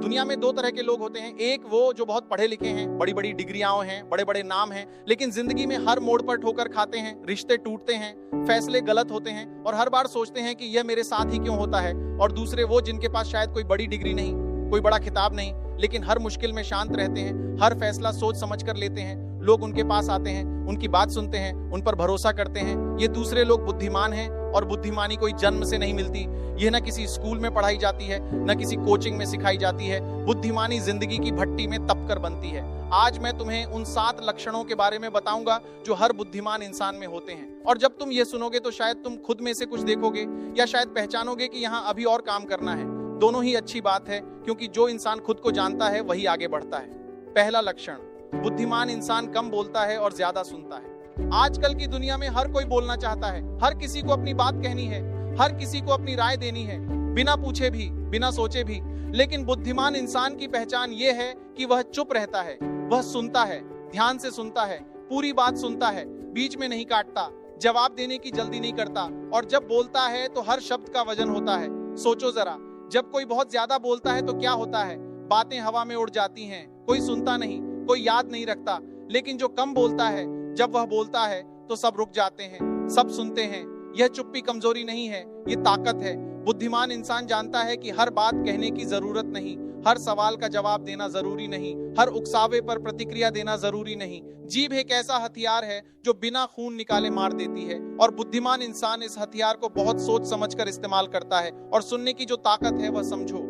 दुनिया में दो तरह के लोग होते हैं। एक वो जो बहुत पढ़े लिखे हैं, बड़ी बड़ी डिग्रियां हैं, बड़े बड़े नाम हैं, लेकिन जिंदगी में हर मोड़ पर ठोकर खाते हैं, रिश्ते टूटते हैं, फैसले गलत होते हैं और हर बार सोचते हैं कि यह मेरे साथ ही क्यों होता है। और दूसरे वो जिनके पास शायद कोई बड़ी डिग्री नहीं, कोई बड़ा खिताब नहीं, लेकिन हर मुश्किल में शांत रहते हैं, हर फैसला सोच समझ कर लेते हैं। लोग उनके पास आते हैं, उनकी बात सुनते हैं, उन पर भरोसा करते हैं। ये दूसरे लोग बुद्धिमान हैं और बुद्धिमानी कोई जन्म से नहीं मिलती। यह न किसी स्कूल में पढ़ाई जाती है, न किसी कोचिंग में सिखाई जाती है। बुद्धिमानी जिंदगी की भट्टी में तपकर बनती है। आज मैं तुम्हें उन 7 लक्षणों के बारे में बताऊंगा जो हर बुद्धिमान इंसान में होते हैं। और जब तुम ये सुनोगे तो शायद तुम खुद में से कुछ देखोगे या शायद पहचानोगे कि यहाँ अभी और काम करना है। दोनों ही अच्छी बात है, क्योंकि जो इंसान खुद को जानता है वही आगे बढ़ता है। पहला लक्षण, बुद्धिमान इंसान कम बोलता है और ज्यादा सुनता है। आजकल की दुनिया में हर कोई बोलना चाहता है, हर किसी को अपनी बात कहनी है, हर किसी को अपनी राय देनी है, बिना पूछे भी, बिना सोचे भी। लेकिन बुद्धिमान इंसान की पहचान ये है कि वह चुप रहता है, वह सुनता है, ध्यान से सुनता है, पूरी बात सुनता है, बीच में नहीं काटता, जवाब देने की जल्दी नहीं करता, और जब बोलता है तो हर शब्द का वजन होता है। सोचो जरा, जब कोई बहुत ज्यादा बोलता है तो क्या होता है? बातें हवा में उड़ जाती हैं, कोई सुनता नहीं, कोई याद नहीं रखता। लेकिन जो कम बोलता है, जब वह बोलता है तो सब रुक जाते हैं, सब सुनते हैं। यह चुप्पी कमजोरी नहीं है, ये ताकत है। बुद्धिमान इंसान जानता है कि हर बात कहने की जरूरत नहीं, हर सवाल का जवाब देना जरूरी नहीं, हर उकसावे पर प्रतिक्रिया देना जरूरी नहीं। जीभ एक ऐसा हथियार है जो बिना खून निकाले मार देती है, और बुद्धिमान इंसान इस हथियार को बहुत सोच समझकर इस्तेमाल करता है। और सुनने की जो ताकत है वह समझो।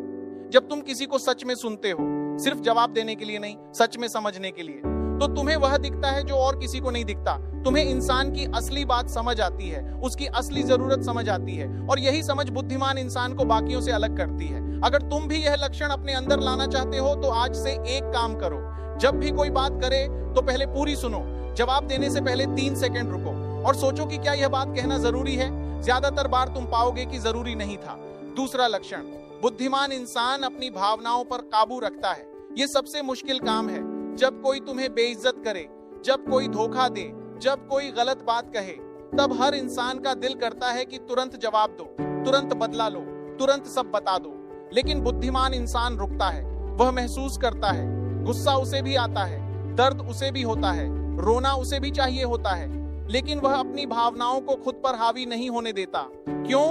जब तुम किसी को सच में सुनते हो, सिर्फ जवाब देने के लिए नहीं, सच में समझने के लिए, तो तुम्हें वह दिखता है जो और किसी को नहीं दिखता। तुम्हें इंसान की असली बात समझ आती है, उसकी असली जरूरत समझ आती है, और यही समझ बुद्धिमान इंसान को बाकियों से अलग करती है। अगर तुम भी यह लक्षण अपने अंदर लाना चाहते हो तो आज से एक काम करो। जब भी कोई बात करे तो पहले पूरी सुनो, जवाब देने से पहले 3 सेकंड रुको और सोचो कि क्या यह बात कहना जरूरी है। ज्यादातर बार तुम पाओगे कि जरूरी नहीं था। दूसरा लक्षण, बुद्धिमान इंसान अपनी भावनाओं पर काबू रखता है। यह सबसे मुश्किल काम है। जब कोई तुम्हें बेइज्जत करे, जब कोई धोखा दे, जब कोई गलत बात कहे, तब हर इंसान का दिल करता है कि तुरंत जवाब दो, तुरंत बदला लो, तुरंत सब बता दो। लेकिन बुद्धिमान इंसान रुकता है, वह महसूस करता है। गुस्सा उसे भी आता है, दर्द उसे भी होता है, रोना उसे भी चाहिए होता है, लेकिन वह अपनी भावनाओं को खुद पर हावी नहीं होने देता। क्यों?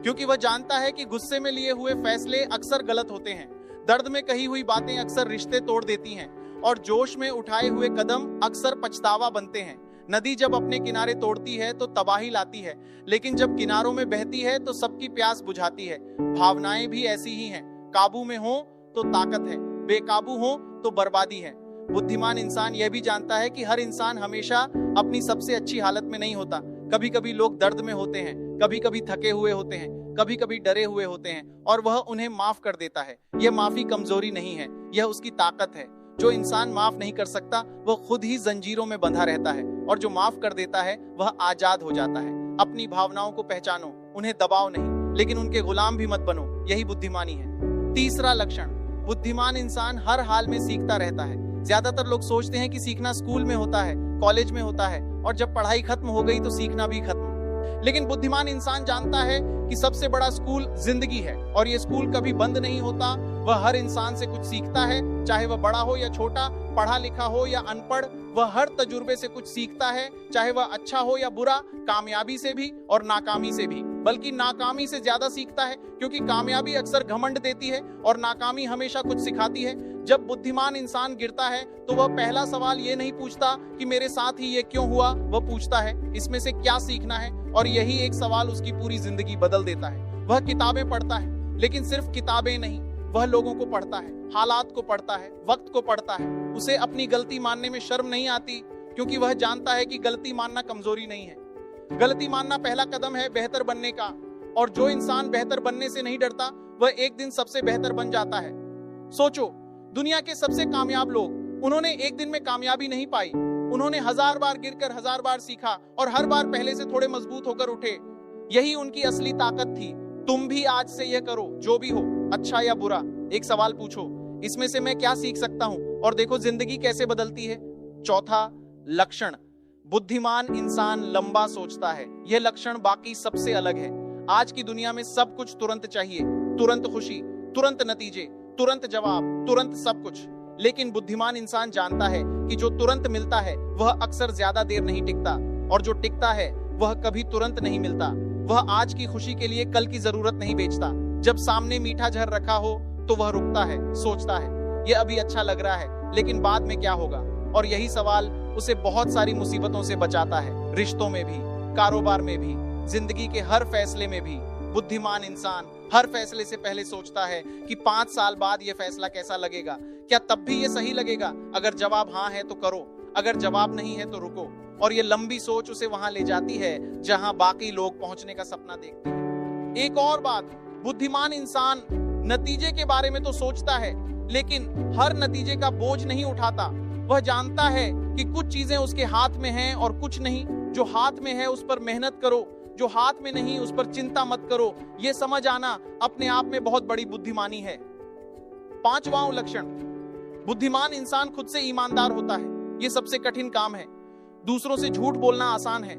क्योंकि वह जानता है कि गुस्से में लिए हुए फैसले अक्सर गलत होते हैं, दर्द में कही हुई बातें अक्सर रिश्ते तोड़ देती हैं, और जोश में उठाए हुए कदम अक्सर पछतावा बनते हैं। नदी जब अपने किनारे तोड़ती है तो तबाही लाती है, लेकिन जब किनारों में बहती है तो सबकी प्यास बुझाती है। भावनाएं भी ऐसी ही हैं, काबू में हो तो ताकत है, बेकाबू हो तो बर्बादी है। बुद्धिमान इंसान यह भी जानता है कि हर इंसान हमेशा अपनी सबसे अच्छी हालत में नहीं होता। कभी कभी लोग दर्द में होते हैं, कभी कभी थके हुए होते हैं, कभी कभी डरे हुए होते हैं, और वह उन्हें माफ कर देता है। यह माफी कमजोरी नहीं है, यह उसकी ताकत है। जो इंसान माफ नहीं कर सकता वह खुद ही जंजीरों में बंधा रहता है, और जो माफ कर देता है वह आजाद हो जाता है। अपनी भावनाओं को पहचानो, उन्हें दबाओ नहीं, लेकिन उनके गुलाम भी मत बनो। यही बुद्धिमानी है। तीसरा लक्षण, बुद्धिमान इंसान हर हाल में सीखता रहता है। ज्यादातर लोग सोचते हैं कि सीखना स्कूल में होता है, कॉलेज में होता है, और जब पढ़ाई खत्म हो गई तो सीखना भी खत्म। लेकिन बुद्धिमान इंसान जानता है कि सबसे बड़ा स्कूल जिंदगी है, और ये स्कूल कभी बंद नहीं होता। वह हर इंसान से कुछ सीखता है, चाहे वह बड़ा हो या छोटा, पढ़ा लिखा हो या अनपढ़। वह हर तजुर्बे से कुछ सीखता है, चाहे वह अच्छा हो या बुरा, कामयाबी से भी और नाकामी से भी। बल्कि नाकामी से ज्यादा सीखता है, क्योंकि कामयाबी अक्सर घमंड देती है और नाकामी हमेशा कुछ सिखाती है। जब बुद्धिमान इंसान गिरता है तो वह पहला सवाल ये नहीं पूछता कि मेरे साथ ही ये क्यों हुआ, वह पूछता है इसमें से क्या सीखना है। और यही एक सवाल उसकी पूरी जिंदगी बदल देता है। वह किताबें पढ़ता है, लेकिन सिर्फ किताबें नहीं, वह लोगों को पढ़ता है, हालात को पढ़ता है, वक्त को पढ़ता है। उसे अपनी गलती मानने में शर्म नहीं आती, क्योंकि वह जानता है कि गलती मानना कमजोरी नहीं है। गलती मानना पहला कदम है बेहतर बनने का, और जो इंसान बेहतर बनने से नहीं डरता वह एक दिन सबसे बेहतर बन जाता है। सोचो, दुनिया के सबसे कामयाब लोग, उन्होंने एक दिन में कामयाबी नहीं पाई। उन्होंने 1000 बार गिरकर 1000 बार सीखा, और हर बार पहले से थोड़े मजबूत होकर उठे। यही उनकी असली ताकत थी। तुम भी आज से यह करो, जो भी हो, अच्छा या बुरा, एक सवाल पूछो, इसमें से मैं क्या सीख सकता हूं, और देखो जिंदगी कैसे बदलती है। चौथा लक्षण, बुद्धिमान इंसान लंबा सोचता है। यह लक्षण बाकी सबसे अलग है। आज की दुनिया में सब कुछ तुरंत चाहिए, तुरंत खुशी, तुरंत नतीजे, तुरंत जवाब, तुरंत सब कुछ। लेकिन बुद्धिमान इंसान जानता है कि जो तुरंत मिलता है वह अक्सर ज्यादा देर नहीं टिकता, और जो टिकता है वह कभी तुरंत नहीं मिलता। वह आज की खुशी के लिए कल की जरूरत नहीं बेचता। जब सामने मीठा जहर रखा हो तो वह रुकता है, सोचता है ये अभी अच्छा लग रहा है, लेकिन बाद में क्या होगा। और यही सवाल उसे बहुत सारी मुसीबतों से बचाता है, रिश्तों में भी, कारोबार में भी, जिंदगी के हर फैसले में भी। बुद्धिमान इंसान हर फैसले से पहले सोचता है कि 5 साल बाद यह फैसला कैसा लगेगा, क्या तब भी ये सही लगेगा। अगर जवाब हाँ है तो करो, अगर जवाब नहीं है तो रुको। और ये लंबी सोच उसे वहां ले जाती है जहां बाकी लोग पहुंचने का सपना देखते हैं। एक और बात, बुद्धिमान इंसान नतीजे के बारे में तो सोचता है, लेकिन हर नतीजे का बोझ नहीं उठाता। वह जानता है कि कुछ चीजें उसके हाथ में हैं और कुछ नहीं। जो हाथ में है उस पर मेहनत करो, जो हाथ में नहीं उस पर चिंता मत करो। यह समझ आना अपने आप में बहुत बड़ी बुद्धिमानी है। 5वां लक्षण, बुद्धिमान इंसान खुद से ईमानदार होता है। यह सबसे कठिन काम है। दूसरों से झूठ बोलना आसान है,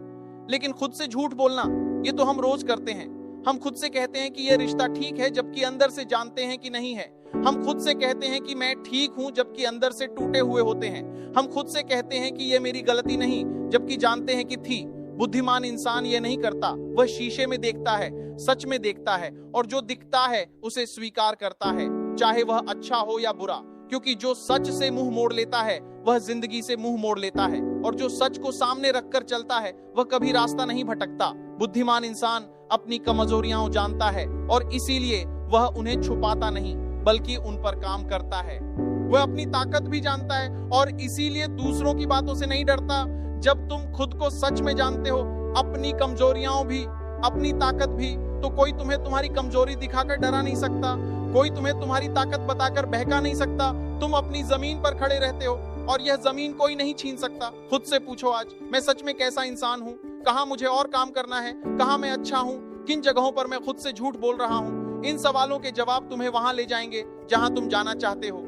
लेकिन खुद से झूठ बोलना ये तो हम रोज करते हैं। हम खुद से कहते हैं कि यह रिश्ता ठीक है, जबकि अंदर से जानते हैं कि नहीं है। हम खुद से कहते हैं कि मैं ठीक हूं, जबकि अंदर से टूटे हुए होते हैं। हम खुद से कहते हैं कि यह मेरी गलती नहीं, जबकि जानते हैं कि थी। बुद्धिमान इंसान ये नहीं करता। वह शीशे में देखता है, सच में देखता है, और जो दिखता है उसे स्वीकार करता है, चाहे वह अच्छा हो या बुरा। क्योंकि जो सच से मुंह मोड़ लेता है वह जिंदगी से मुंह मोड़ लेता है, और जो सच को सामने रखकर चलता है वह कभी रास्ता नहीं भटकता। बुद्धिमान इंसान अपनी कमजोरियां जानता है, और इसीलिए वह उन्हें छुपाता नहीं, बल्कि उन पर काम करता है। वह अपनी ताकत भी जानता है, और इसीलिए दूसरों की बातों से नहीं डरता। जब तुम खुद को सच में जानते हो, अपनी कमजोरियां भी, अपनी ताकत भी, तो कोई तुम्हें तुम्हारी कमजोरी दिखाकर डरा नहीं सकता, कोई तुम्हें तुम्हारी ताकत बताकर बहका नहीं सकता। तुम अपनी जमीन पर खड़े रहते हो, और यह जमीन कोई नहीं छीन सकता। खुद से पूछो, आज मैं सच में कैसा इंसान हूँ, कहाँ मुझे और काम करना है, कहाँ मैं अच्छा हूँ, किन जगहों पर मैं खुद से झूठ बोल रहा हूँ। इन सवालों के जवाब तुम्हें वहां ले जाएंगे जहां तुम जाना चाहते हो।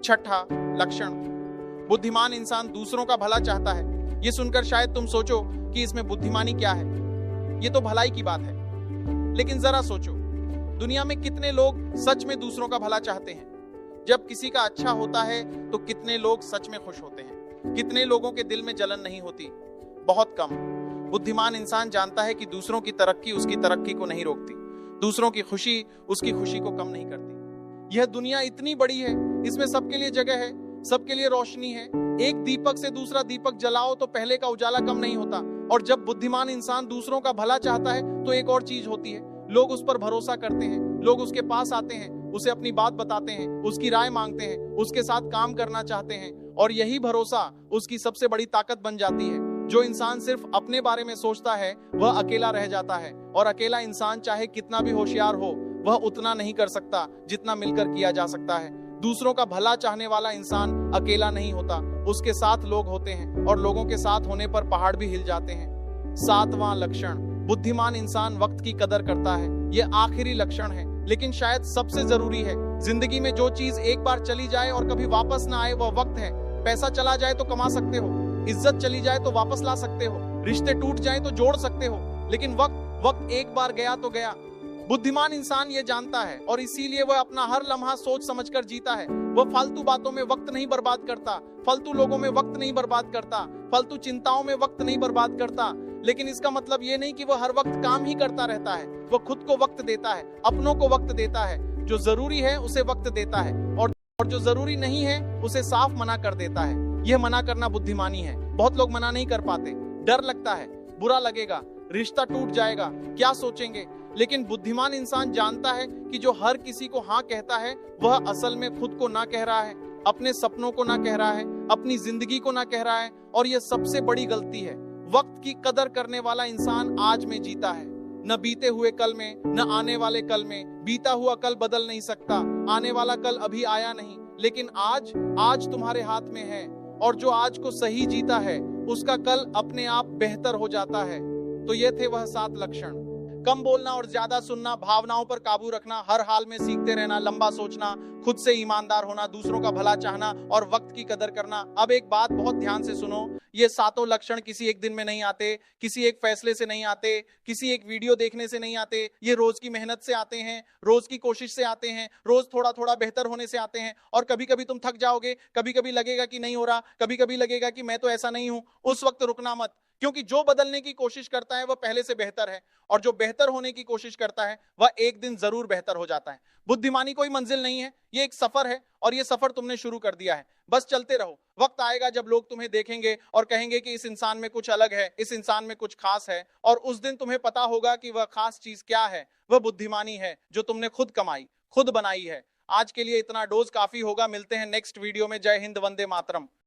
6वां लक्षण, बुद्धिमान इंसान दूसरों का भला चाहता है। ये सुनकर शायद तुम सोचो कि इसमें बुद्धिमानी क्या है, ये तो भलाई की बात है। लेकिन जरा सोचो, दुनिया में कितने लोग सच में दूसरों का भला चाहते हैं। जब किसी का अच्छा होता है तो कितने लोग सच में खुश होते हैं, कितने लोगों के दिल में जलन नहीं होती, बहुत कम। बुद्धिमान इंसान जानता है कि दूसरों की तरक्की उसकी तरक्की को नहीं रोकती, दूसरों की खुशी उसकी खुशी को कम नहीं करती। यह दुनिया इतनी बड़ी है, इसमें सबके लिए जगह है, सबके लिए रोशनी है। एक दीपक से दूसरा दीपक जलाओ तो पहले का उजाला कम नहीं होता। और जब बुद्धिमान इंसान दूसरों का भला चाहता है तो एक और चीज होती है, लोग उस पर भरोसा करते हैं, लोग उसके पास आते हैं, उसे अपनी बात बताते हैं, उसकी राय मांगते हैं, उसके साथ काम करना चाहते हैं, और यही भरोसा उसकी सबसे बड़ी ताकत बन जाती है। जो इंसान सिर्फ अपने बारे में सोचता है वह अकेला रह जाता है, और अकेला इंसान चाहे कितना भी होशियार हो वह उतना नहीं कर सकता जितना मिलकर किया जा सकता है। दूसरों का भला चाहने वाला इंसान अकेला नहीं होता, उसके साथ लोग होते हैं, और लोगों के साथ होने पर पहाड़ भी हिल जाते हैं। 7वां लक्षण, बुद्धिमान इंसान वक्त की कदर करता है। यह आखिरी लक्षण है, लेकिन शायद सबसे जरूरी है। जिंदगी में जो चीज एक बार चली जाए और कभी वापस ना आए वह वक्त है। पैसा चला जाए तो कमा सकते हो, इज्जत चली जाए तो वापस ला सकते हो, रिश्ते टूट जाए तो जोड़ सकते हो, लेकिन वक्त एक बार गया तो गया। बुद्धिमान इंसान ये जानता है, और इसीलिए वह अपना हर लम्हा सोच समझकर जीता है। वह फालतू बातों में वक्त नहीं बर्बाद करता, फालतू लोगों में वक्त नहीं बर्बाद करता, फालतू चिंताओं में वक्त नहीं बर्बाद करता। लेकिन इसका मतलब ये नहीं कि वह हर वक्त काम ही करता रहता है। वह खुद को वक्त देता है, अपनों को वक्त देता है। जो जरूरी है उसे वक्त देता है, और जो जरूरी नहीं है उसे साफ मना कर देता है। यह मना करना बुद्धिमानी है। बहुत लोग मना नहीं कर पाते, डर लगता है, बुरा लगेगा, रिश्ता टूट जाएगा, क्या सोचेंगे। लेकिन बुद्धिमान इंसान जानता है कि जो हर किसी को हाँ कहता है वह असल में खुद को ना कह रहा है, अपने सपनों को ना कह रहा है, अपनी जिंदगी को ना कह रहा है। और यह सबसे बड़ी गलती है। वक्त की कदर करने वाला इंसान आज में जीता है, न बीते हुए कल में, न आने वाले कल में। बीता हुआ कल बदल नहीं सकता, आने वाला कल अभी आया नहीं, लेकिन आज तुम्हारे हाथ में है। और जो आज को सही जीता है उसका कल अपने आप बेहतर हो जाता है। तो ये थे वह 7 लक्षण। कम बोलना और ज्यादा सुनना, भावनाओं पर काबू रखना, हर हाल में सीखते रहना, लंबा सोचना, खुद से ईमानदार होना, दूसरों का भला चाहना और वक्त की कदर करना। अब एक बात बहुत ध्यान से सुनो, ये सातों लक्षण किसी एक दिन में नहीं आते, किसी एक फैसले से नहीं आते, किसी एक वीडियो देखने से नहीं आते। ये रोज की मेहनत से आते हैं, रोज की कोशिश से आते हैं, रोज थोड़ा थोड़ा बेहतर होने से आते हैं। और कभी कभी तुम थक जाओगे, कभी कभी लगेगा कि नहीं हो रहा, कभी कभी लगेगा कि मैं तो ऐसा नहीं हूं। उस वक्त रुकना मत, क्योंकि जो बदलने की कोशिश करता है वह पहले से बेहतर है, और जो बेहतर होने की कोशिश करता है वह एक दिन जरूर बेहतर हो जाता है। बुद्धिमानी कोई मंजिल नहीं है, ये एक सफर है, और ये सफर तुमने शुरू कर दिया है। बस चलते रहो। वक्त आएगा जब लोग तुम्हें देखेंगे और कहेंगे कि इस इंसान में कुछ अलग है, इस इंसान में कुछ खास है, और उस दिन तुम्हें पता होगा कि वह खास चीज क्या है। वह बुद्धिमानी है जो तुमने खुद कमाई, खुद बनाई है। आज के लिए इतना डोज काफी होगा। मिलते हैं नेक्स्ट वीडियो में। जय हिंद, वंदे मातरम।